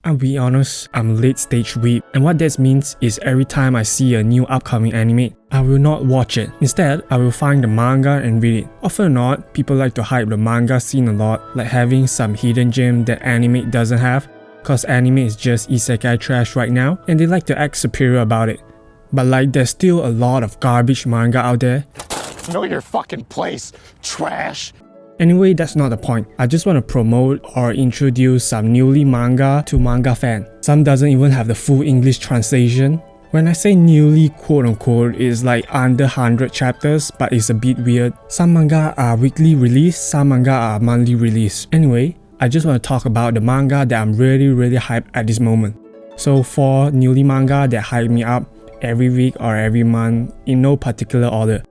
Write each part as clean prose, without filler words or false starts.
I'll be honest, I'm late stage weeb, and what that means is every time I see a new upcoming anime, I will not watch it. Instead, I will find the manga and read it. Often or not, people like to hype the manga scene a lot, like having some hidden gem that anime doesn't have, cause anime is just isekai trash right now, and they like to act superior about it. But like, there's still a lot of garbage manga out there. Know your fucking place, trash. Anyway, that's not the point. I just want to promote or introduce some newly manga to manga fan. Some doesn't even have the full English translation. When I say newly quote unquote, it's like under 100 chapters, but it's a bit weird. Some manga are weekly release, some manga are monthly release. Anyway, I just want to talk about the manga that I'm really hyped at this moment. So 4 newly manga that hype me up every week or every month in no particular order.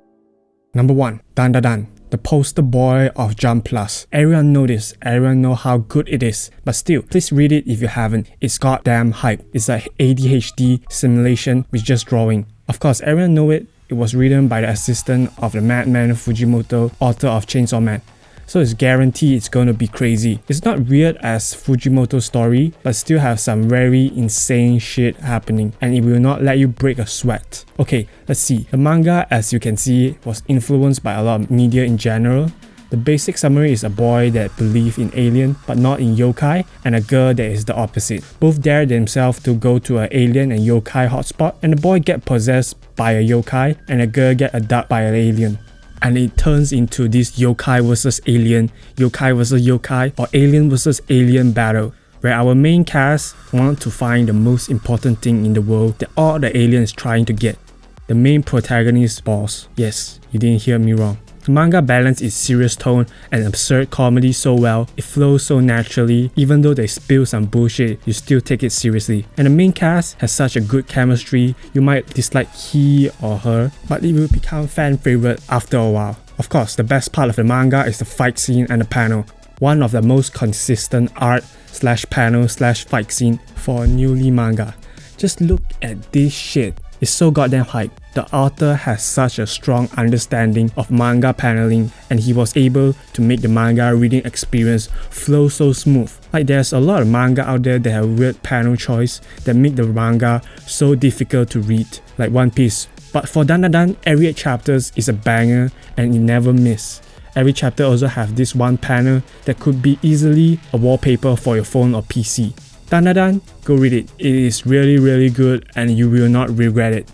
Number 1, Dandadan, the poster boy of Jump Plus. Everyone know this, everyone know how good it is, but still, please read it if you haven't. It's goddamn hype. It's a ADHD simulation with just drawing. Of course, everyone know it. It was written by the assistant of the madman Fujimoto, author of Chainsaw Man. So it's guaranteed it's gonna be crazy. It's not weird as Fujimoto's story, but still have some very insane shit happening, and it will not let you break a sweat. Okay, let's see. The manga, as you can see, was influenced by a lot of media in general. The basic summary is a boy that believes in alien but not in yokai, and a girl that is the opposite. Both dare themselves to go to an alien and yokai hotspot, and the boy get possessed by a yokai and the girl get abducted by an alien. And it turns into this yokai versus alien, yokai versus yokai, or alien versus alien battle, where our main cast want to find the most important thing in the world that all the aliens trying to get. The main protagonist's boss. Yes, you didn't hear me wrong. The manga balances its serious tone and absurd comedy so well, it flows so naturally. Even though they spill some bullshit, you still take it seriously. And the main cast has such a good chemistry, you might dislike he or her, but it will become fan favorite after a while. Of course, the best part of the manga is the fight scene and the panel. One of the most consistent art/panel/fight scene for a newly manga. Just look at this shit. It's so goddamn hype. The author has such a strong understanding of manga paneling, and he was able to make the manga reading experience flow so smooth. Like, there's a lot of manga out there that have weird panel choice that make the manga so difficult to read, like One Piece. But for Dandadan, every 8 chapters is a banger and it never miss. Every chapter also have this one panel that could be easily a wallpaper for your phone or PC. Dandadan, go read it. It is really good and you will not regret it.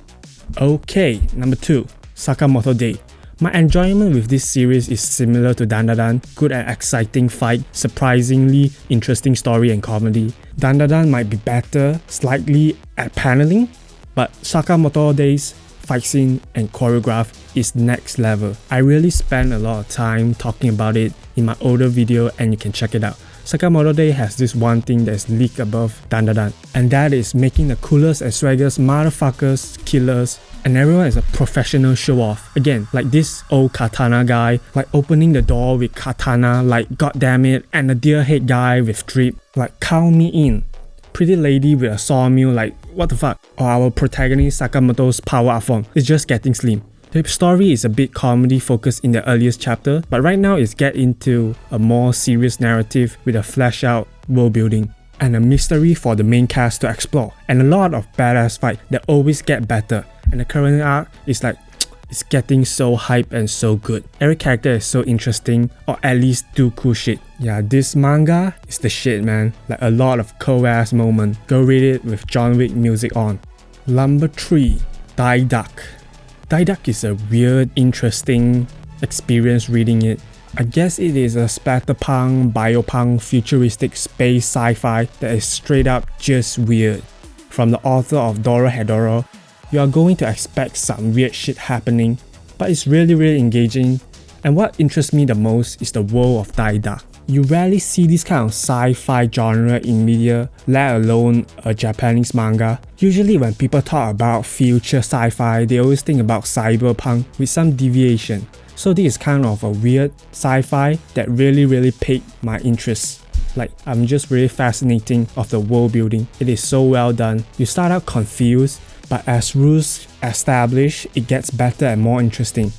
Okay, number 2, Sakamoto Days. My enjoyment with this series is similar to Dandadan, good and exciting fight, surprisingly interesting story and comedy. Dandadan might be better slightly at paneling, but Sakamoto Days fight scene and choreograph is next level. I really spent a lot of time talking about it in my older video and you can check it out. Sakamoto Days has this one thing that's league above Dandadan, and that is making the coolest and swaggest motherfuckers killers, and everyone is a professional show off. Again, like this old katana guy, like opening the door with katana, like goddammit, and the deer head guy with drip, like count me in. Pretty lady with a sawmill, like what the fuck. Or our protagonist Sakamoto's power up form is just getting slim. The story is a bit comedy focused in the earliest chapter, but right now it's get into a more serious narrative with a flesh out world building and a mystery for the main cast to explore, and a lot of badass fight that always get better, and the current arc is like, it's getting so hype and so good. Every character is so interesting, or at least do cool shit. Yeah, this manga is the shit, man. Like a lot of cool ass moment. Go read it with John Wick music on. Number 3, Dai Dark. Dai Dark is a weird, interesting experience reading it. I guess it is a splatterpunk, biopunk, futuristic space sci-fi that is straight up just weird. From the author of Dorohedoro, you are going to expect some weird shit happening, but it's really engaging. And what interests me the most is the world of Dai Dark. You rarely see this kind of sci-fi genre in media, let alone a Japanese manga. Usually when people talk about future sci-fi, they always think about cyberpunk with some deviation. So this is kind of a weird sci-fi that really piqued my interest. Like, I'm just really fascinating of the world building. It is so well done. You start out confused, but as rules establish, it gets better and more interesting.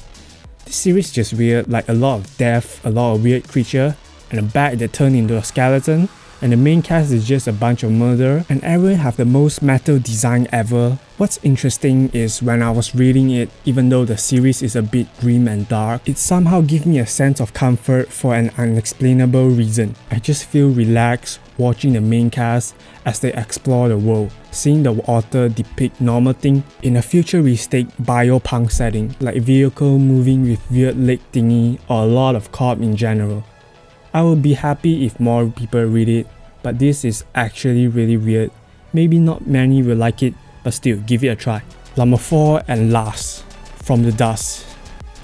This series is just weird, like a lot of death, a lot of weird creature, and a bat that turned into a skeleton, and the main cast is just a bunch of murder, and everyone have the most metal design ever. What's interesting is when I was reading it, even though the series is a bit grim and dark, it somehow gives me a sense of comfort for an unexplainable reason. I just feel relaxed watching the main cast as they explore the world, seeing the author depict normal things in a futuristic biopunk setting, like vehicle moving with weird leg thingy or a lot of cop in general. I would be happy if more people read it, but this is actually really weird. Maybe not many will like it, but still, give it a try. Number 4 and last, From the Dust.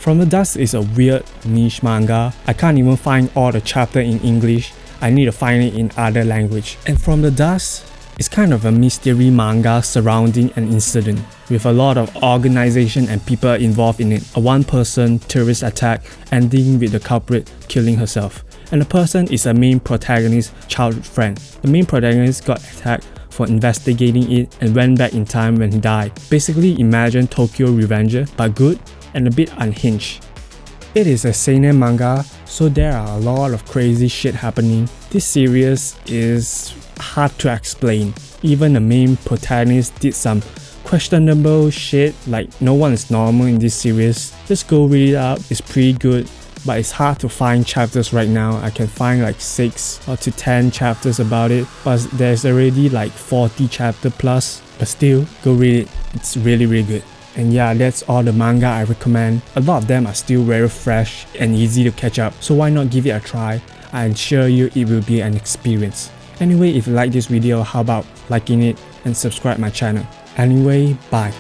From the Dust is a weird niche manga. I can't even find all the chapters in English. I need to find it in other language. And From the Dust is kind of a mystery manga surrounding an incident with a lot of organization and people involved in it. A one-person terrorist attack ending with the culprit killing herself. And the person is a main protagonist's childhood friend. The main protagonist got attacked for investigating it and went back in time when he died. Basically imagine Tokyo Revenger, but good and a bit unhinged. It is a seinen manga, so there are a lot of crazy shit happening. This series is hard to explain. Even the main protagonist did some questionable shit, like no one is normal in this series. Just go read it up, it's pretty good. But it's hard to find chapters right now. I can find like 6 or to 10 chapters about it, but there's already like 40 chapter plus. But still, go read it. It's really good. And yeah, that's all the manga I recommend. A lot of them are still very fresh and easy to catch up, so why not give it a try? I assure you it will be an experience. Anyway, if you like this video, how about liking it and subscribe my channel. Anyway, bye.